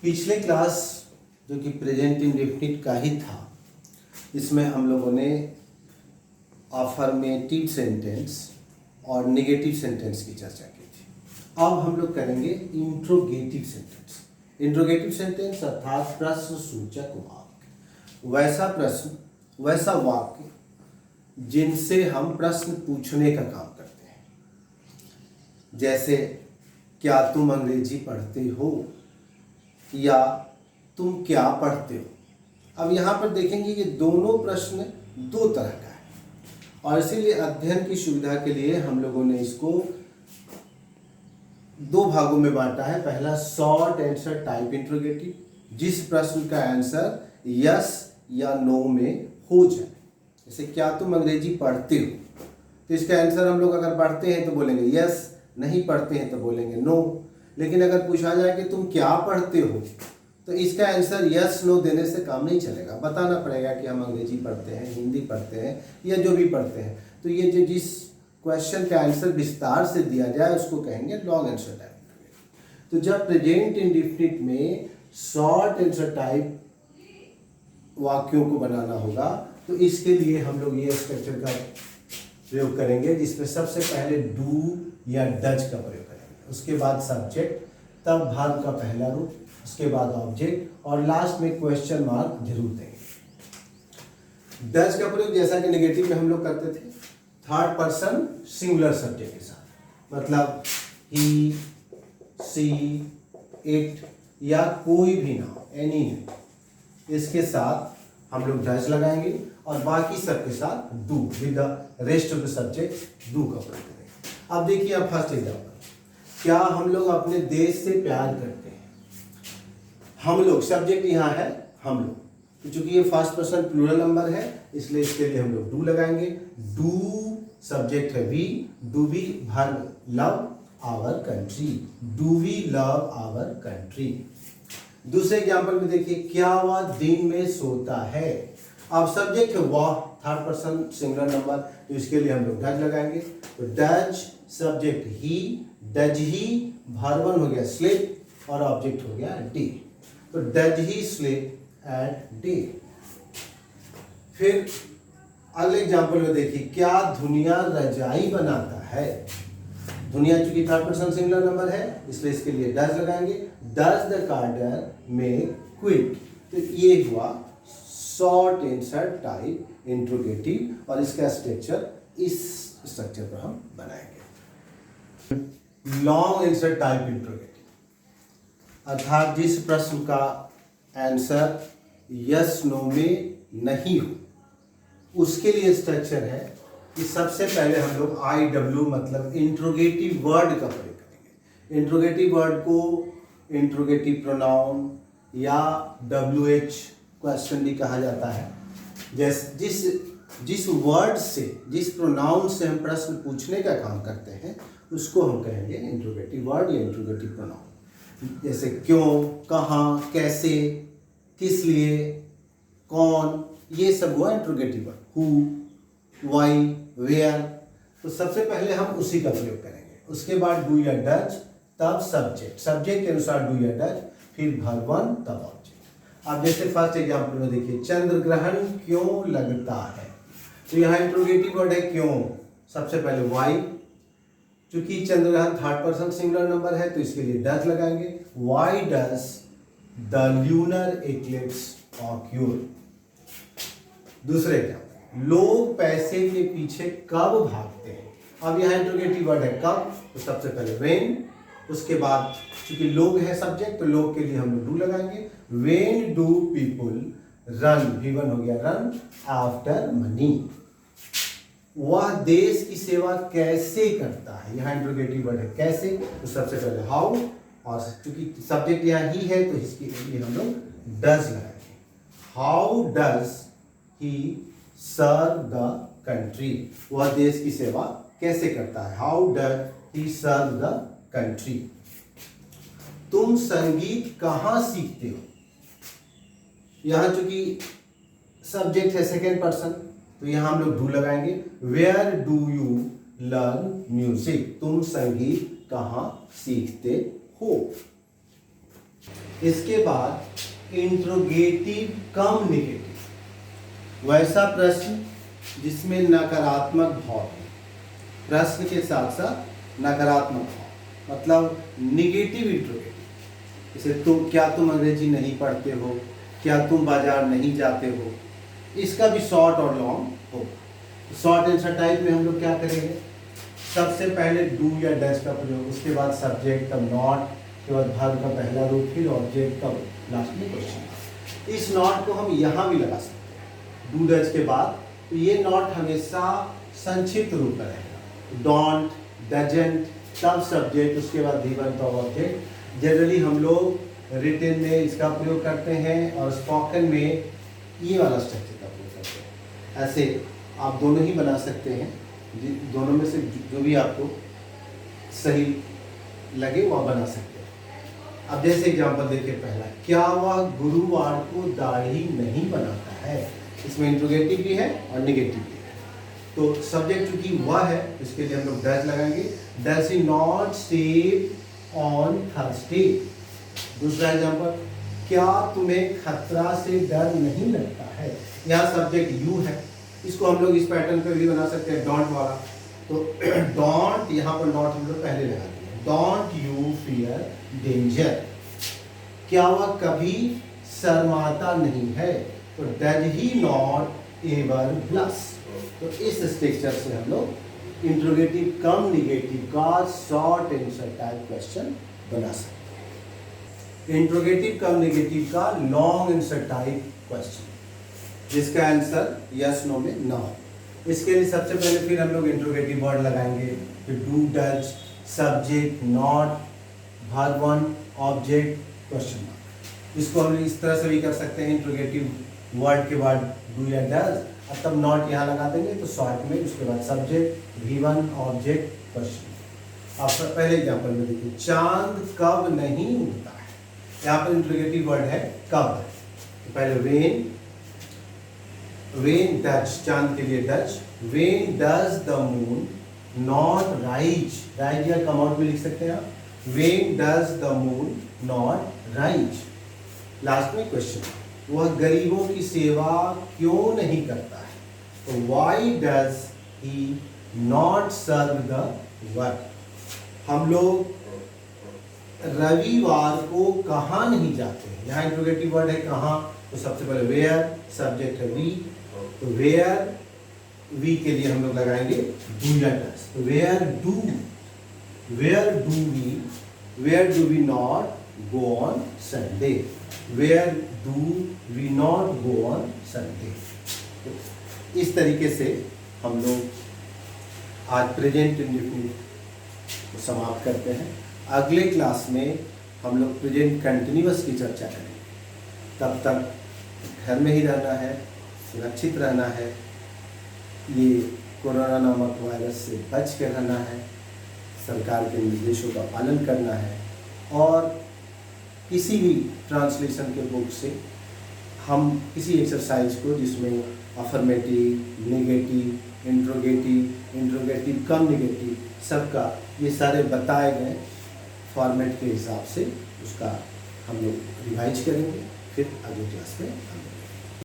पिछले क्लास जो कि प्रेजेंट इंडेफिनिट का ही था, इसमें हम लोगों ने अफर्मेटिव सेंटेंस और नेगेटिव सेंटेंस की चर्चा की थी। अब हम लोग करेंगे इंट्रोगेटिव सेंटेंस। इंट्रोगेटिव सेंटेंस अर्थात प्रश्न सूचक वाक्य, वैसा प्रश्न वैसा वाक्य जिनसे हम प्रश्न पूछने का काम करते हैं। जैसे क्या तुम अंग्रेजी पढ़ते हो या तुम क्या पढ़ते हो। अब यहाँ पर देखेंगे कि दोनों प्रश्न दो तरह का है और इसीलिए अध्ययन की सुविधा के लिए हम लोगों ने इसको दो भागों में बांटा है। पहला शॉर्ट आंसर टाइप इंट्रोगेटिव, जिस प्रश्न का आंसर यस या नो में हो जाए। जैसे क्या तुम अंग्रेजी पढ़ते हो, तो इसका आंसर हम लोग अगर पढ़ते हैं तो बोलेंगे यस, नहीं पढ़ते हैं तो बोलेंगे नो। लेकिन अगर पूछा जाए कि तुम क्या पढ़ते हो, तो इसका आंसर यस नो देने से काम नहीं चलेगा। बताना पड़ेगा कि हम अंग्रेजी पढ़ते हैं, हिंदी पढ़ते हैं या जो भी पढ़ते हैं। तो ये जो जिस क्वेश्चन का आंसर विस्तार से दिया जाए उसको कहेंगे लॉन्ग आंसर टाइप। तो जब प्रेजेंट इंडेफिनिट में शॉर्ट आंसर टाइप वाक्यों को बनाना होगा तो इसके लिए हम लोग ये स्ट्रक्चर का प्रयोग करेंगे, जिसमें सबसे पहले डू या डज का प्रयोग करेंगे, उसके बाद सब्जेक्ट, तब भाग का पहला रूप, उसके बाद ऑब्जेक्ट और लास्ट में क्वेश्चन मार्क जरूर देंगे। डज का प्रयोग जैसा कि नेगेटिव में हम लोग करते थे, थर्ड पर्सन सिंगुलर सब्जेक्ट के साथ, मतलब ही, सी, इट या कोई भी नाउन, एनी, इसके साथ हम लोग डज लगाएंगे और बाकी सबके साथ do with the rest of the subject do का प्रयोग करेंगे। अब देखिए अब फर्स्ट एग्जाम्पल, क्या हम लोग अपने देश से प्यार करते हैं। हम लोग सब्जेक्ट यहाँ है हम लोग, तो चूंकि ये फर्स्ट पर्सन प्लूरल नंबर है इसलिए इसके लिए हम लोग डू लगाएंगे। डू सब्जेक्ट है we, do we verb love our country, do we love our country. दूसरे एग्जाम्पल में देखिए, क्या वह दिन में सोता है। अब सब्जेक्ट है वह, थर्ड पर्सन सिंगुलर नंबर, तो इसके लिए हम लोग डज लगाएंगे। तो does subject he, does he verb हो गया स्लीप और ऑब्जेक्ट हो गया डे। तो does he sleep at day. फिर अगले एग्जाम्पल में देखिए, क्या दुनिया रजाई बनाता है। दुनिया चूंकि थर्ड पर्सन सिंगुलर नंबर है इसलिए इसके लिए डज लगाएंगे। डज द कार्डर मेक क्विट। तो ये हुआ शॉर्ट आंसर टाइप इंट्रोगेटिव और इसका स्ट्रक्चर इस स्ट्रक्चर पर हम बनाएंगे। लॉन्ग आंसर टाइप इंट्रोगेटिव अर्थात जिस प्रश्न का आंसर यस नो में नहीं हो, उसके लिए स्ट्रक्चर है कि सबसे पहले हम लोग IW मतलब इंट्रोगेटिव वर्ड का प्रयोग करेंगे। इंट्रोगेटिव वर्ड को इंट्रोगेटिव प्रोनाउन या WH क्वेश्चन भी कहा जाता है। जिस वर्ड से, जिस प्रोनाउन से हम प्रश्न पूछने का काम करते हैं उसको हम कहेंगे इंट्रोगेटिव वर्ड या इंट्रोगेटिव प्रोनाउन। जैसे क्यों, कहाँ, कैसे, किस लिए, कौन, ये सब हुआ interrogative word. Who, why, where. तो सबसे पहले हम उसी का प्रयोग करेंगे, उसके बाद डू या डज, तब सब्जेक्ट, सब्जेक्ट के अनुसार डू या डज, फिर वर्ब वन, तब ऑब्जेक्ट। अब जैसे फर्स्ट एग्जांपल में देखिए, चंद्र ग्रहण क्यों लगता है। तो यहाँ इंट्रोगेटिव वर्ड है क्यों, सबसे पहले वाई, चूंकि चंद्र ग्रहण थर्ड पर्सन सिंगुलर नंबर है तो इसके लिए डज लगाएंगे। Why does the lunar eclipse occur. दूसरे एग्जांपल, लोग पैसे के पीछे कब भागते हैं। अब यहाँ इंट्रोगेटिव वर्ड है कब, तो सबसे पहले व्हेन, उसके बाद चूंकि लोग है सब्जेक्ट तो लोग के लिए हम लोग डू लगाएंगे। When do people run, V1 हो गया रन आफ्टर मनी। वह देश की सेवा कैसे करता है, यहाँ इंट्रोगेटिव वर्ड है कैसे, तो सबसे पहले हाउ और चूंकि सब्जेक्ट यहाँ ही है तो इसके लिए हम लोग डज लगाएंगे। How does he serve the country, वह देश की सेवा कैसे करता है। How does he serve the country. तुम संगीत कहाँ सीखते हो। यहाँ चूंकि सब्जेक्ट है सेकेंड पर्सन तो यहाँ हम लोग डू लगाएंगे। Where do you learn music, तुम संगीत कहाँ सीखते हो। इसके बाद इंट्रोगेटिव कम निगेटिव, वैसा प्रश्न जिसमें नकारात्मक भाव है, प्रश्न के साथ साथ नकारात्मक भाव, मतलब निगेटिव इंट्रोगेटिव। जैसे क्या तुम अंग्रेजी नहीं पढ़ते हो, क्या तुम बाजार नहीं जाते हो, इसका भी शॉर्ट और लॉन्ग होगा। शॉर्ट आंसर टाइप में हम लोग क्या करेंगे, सबसे पहले डू या डज का प्रयोग, उसके बाद सब्जेक्ट, तब नॉट, उसके बाद वर्ब का पहला रूप, फिर ऑब्जेक्ट, तब लास्ट में क्वेश्चन। इस नॉट को हम यहाँ भी लगा सकते हैं डू डज के बाद, तो ये नॉट हमेशा संक्षिप्त रूप में रहेगा, डोंट, डजंट, तब सब्जेक्ट, उसके बाद गिवन, तब ऑब्जेक्ट। जनरली हम लोग रिटन में इसका प्रयोग करते हैं और स्पोकन में ये वाला स्ट्रक्चर का प्रयोग करते हैं। ऐसे आप दोनों ही बना सकते हैं, दोनों में से जो भी आपको सही लगे वो आप बना सकते हैं। अब जैसे एग्जांपल देखिए, पहला, क्या वह गुरुवार को दाढ़ी नहीं बनाता है, इसमें इंट्रोगेटिव भी है और निगेटिव भी है। तो सब्जेक्ट चूंकि वह है, इसके लिए हम लोग डज लगाएंगे, does he not stay on Thursday. दूसरा एग्जांपल, क्या तुम्हें खतरा से डर नहीं लगता है, यहाँ सब्जेक्ट यू है, इसको हम लोग इस पैटर्न पे भी बना सकते हैं, डोंट वाला। तो डोंट, यहाँ पर नॉट हम लोग पहले लगाते हैं, डोंट यू फियर डेंजर। क्या वह कभी शर्माता नहीं है, तो does he not ever blush. तो इस स्ट्रक्चर से हम लोग इंट्रोगेटिव कम निगेटिव का शॉर्ट आंसर टाइप क्वेश्चन बना सकते हैं। इंट्रोगेटिव कम निगेटिव का लॉन्ग आंसर टाइप क्वेश्चन जिसका आंसर यस नो में ना हो, इसके लिए सबसे पहले फिर हम लोग इंट्रोगेटिव वर्ड लगाएंगे, फिर do does, subject, not, verb one, object, question mark. इसको हम इस तरह से भी कर सकते हैं, इंट्रोगेटिव वर्ड के बाद डू या डज, और तब नॉट यहाँ लगा देंगे तो शॉर्ट में, उसके बाद सब्जेक्ट, गिवन, ऑब्जेक्ट, क्वेश्चन। आप पहले एग्जाम्पल में देखिए, चांद कब नहीं उगता है, यहाँ पर इंट्रोगेटिव वर्ड है कब, तो पहले वेन डज, चांद के लिए does, when does the moon not rise, rise या कम आउट भी लिख सकते हैं आप, when does the moon not rise. Last में क्वेश्चन, वह गरीबों की सेवा क्यों नहीं करता है, तो why does he not serve the work. हम लोग रविवार को कहाँ नहीं जाते हैं, यहाँ इंट्रोगेटिव वर्ड है कहाँ, तो सबसे पहले वेयर, सब्जेक्ट है वी, तो वेयर वी के लिए हम लोग लगाएंगे डू या डज। तो where do we not go on Sunday, where do we not go on Sunday. तो इस तरीके से हम लोग आज प्रेजेंट इंडेफिनिट को समाप्त करते हैं। अगले क्लास में हम लोग प्रेजेंट कंटिन्यूअस की चर्चा करेंगे। तब तक घर में ही रहना है, सुरक्षित रहना है, ये कोरोना नामक वायरस से बच के रहना है, सरकार के निर्देशों का पालन करना है, और किसी भी ट्रांसलेशन के बुक से हम किसी एक्सरसाइज को जिसमें अफर्मेटिव, नेगेटिव, इंट्रोगेटिव कम निगेटिव सबका ये सारे बताए गए फॉर्मेट के हिसाब से उसका हम लोग रिवाइज करेंगे, फिर अगले क्लास में हम